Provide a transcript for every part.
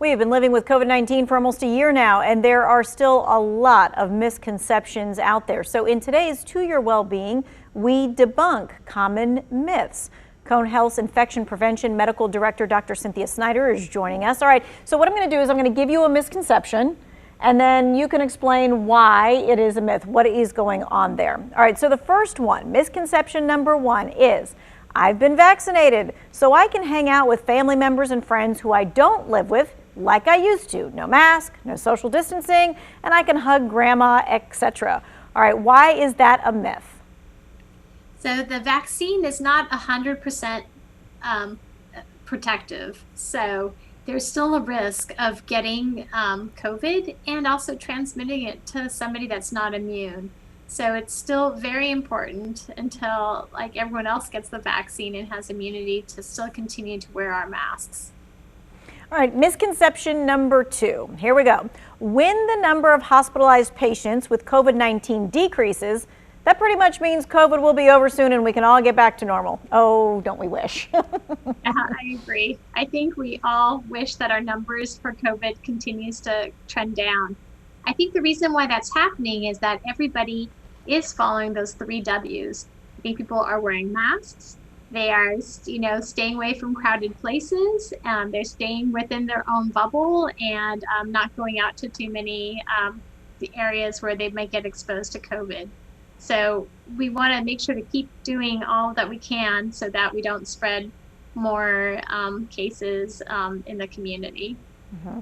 We have been living with COVID-19 for almost a year now, and there are still a lot of misconceptions out there. So in today's To Your Wellbeing, we debunk common myths. Cone Health's Infection Prevention Medical Director, Dr. Cynthia Snider, is joining us. All right, so what I'm going to do is I'm going to give you a misconception, and then you can explain why it is a myth, what is going on there. All right, so the first one, misconception number one is, I've been vaccinated, so I can hang out with family members and friends who I don't live with like I used to. No mask, no social distancing, and I can hug grandma, etc. All right, why is that a myth? So the vaccine is not 100% protective. So there's still a risk of getting COVID and also transmitting it to somebody that's not immune. So it's still very important until like everyone else gets the vaccine and has immunity to still continue to wear our masks. All right, misconception number two. Here we go. When the number of hospitalized patients with COVID-19 decreases, that pretty much means COVID will be over soon and we can all get back to normal. Oh, don't we wish? I agree. I think we all wish that our numbers for COVID continues to trend down. I think the reason why that's happening is that everybody is following those 3 W's. I think people are wearing masks. They are, staying away from crowded places. They're staying within their own bubble and not going out to too many the areas where they might get exposed to COVID. So we want to make sure to keep doing all that we can so that we don't spread more cases in the community. Mm-hmm.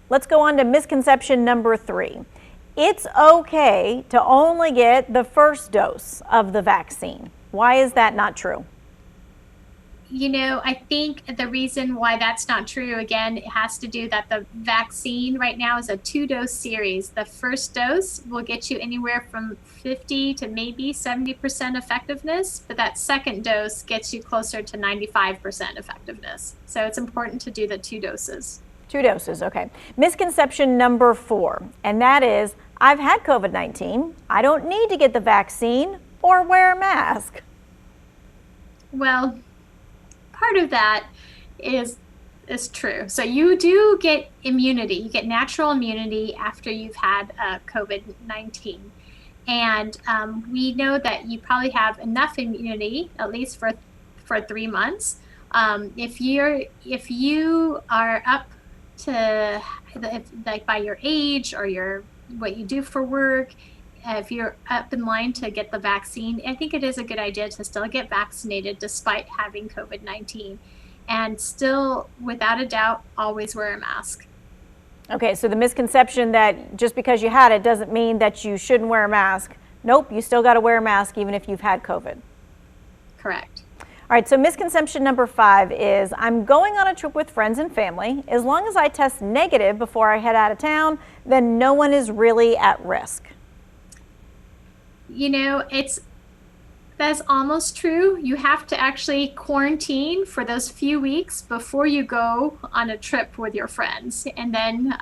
Let's go on to misconception number 3. It's okay to only get the first dose of the vaccine. Why is that not true? I think the reason why that's not true, again, it has to do that the vaccine right now is a 2-dose series. The first dose will get you anywhere from 50 to maybe 70% effectiveness, but that second dose gets you closer to 95% effectiveness. So it's important to do the 2 doses. 2 doses, okay. Misconception number 4, and that is, I've had COVID-19. I don't need to get the vaccine or wear a mask. Well, part of that is true. So you do get immunity. You get natural immunity after you've had COVID-19. And we know that you probably have enough immunity, at least for 3 months. If you are up to like by your age or what you do for work, if you're up in line to get the vaccine, I think it is a good idea to still get vaccinated despite having COVID-19, and still, without a doubt, always wear a mask. Okay, so the misconception that just because you had it doesn't mean that you shouldn't wear a mask. Nope, you still got to wear a mask even if you've had COVID. Correct. All right, so misconception number 5 is, I'm going on a trip with friends and family. As long as I test negative before I head out of town, then no one is really at risk. That's almost true. You have to actually quarantine for those few weeks before you go on a trip with your friends. And then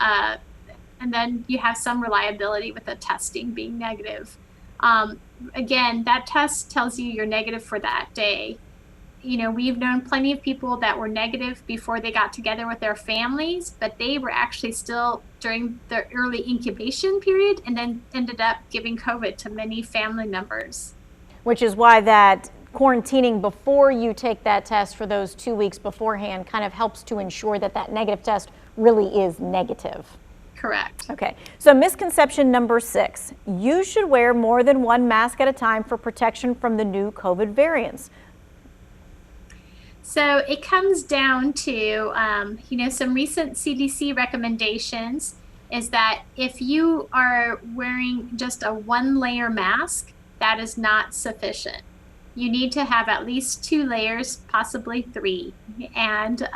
you have some reliability with the testing being negative. Again, that test tells you you're negative for that day. We've known plenty of people that were negative before they got together with their families, but they were actually still during their early incubation period and then ended up giving COVID to many family members. Which is why that quarantining before you take that test for those 2 weeks beforehand kind of helps to ensure that that negative test really is negative. Correct. Okay, so misconception number 6, you should wear more than 1 mask at a time for protection from the new COVID variants. So it comes down to, some recent CDC recommendations is that if you are wearing just a 1-layer mask, that is not sufficient. You need to have at least 2 layers, possibly 3. And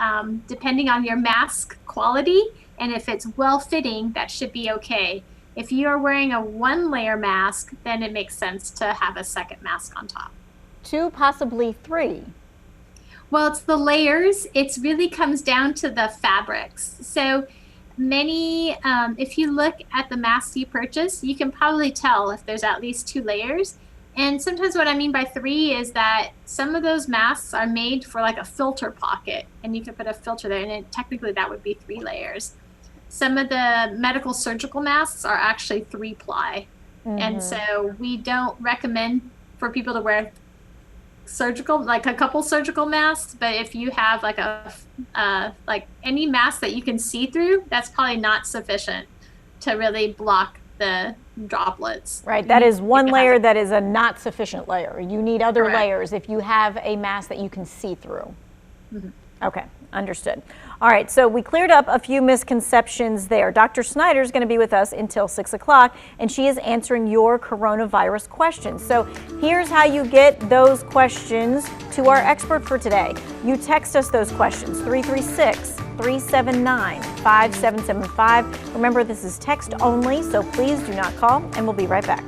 depending on your mask quality and if it's well-fitting, that should be okay. If you are wearing a 1-layer mask, then it makes sense to have a second mask on top. 2, possibly 3. Well, it's the layers. It really comes down to the fabrics. So many, if you look at the masks you purchase, you can probably tell if there's at least 2 layers. And sometimes what I mean by 3 is that some of those masks are made for like a filter pocket, and you can put a filter there, and technically that would be 3 layers. Some of the medical surgical masks are actually 3-ply. And so we don't recommend for people to wear like a couple surgical masks, but if you have like like any mask that you can see through, that's probably not sufficient to really block the droplets. Right, that is one layer that is a not sufficient layer. You need other layers if you have a mask that you can see through. Okay, understood. All right, so we cleared up a few misconceptions there. Dr. Snider is going to be with us until 6 o'clock, and she is answering your coronavirus questions. So here's how you get those questions to our expert for today. You text us those questions, 336-379-5775. Remember, this is text only, so please do not call, and we'll be right back.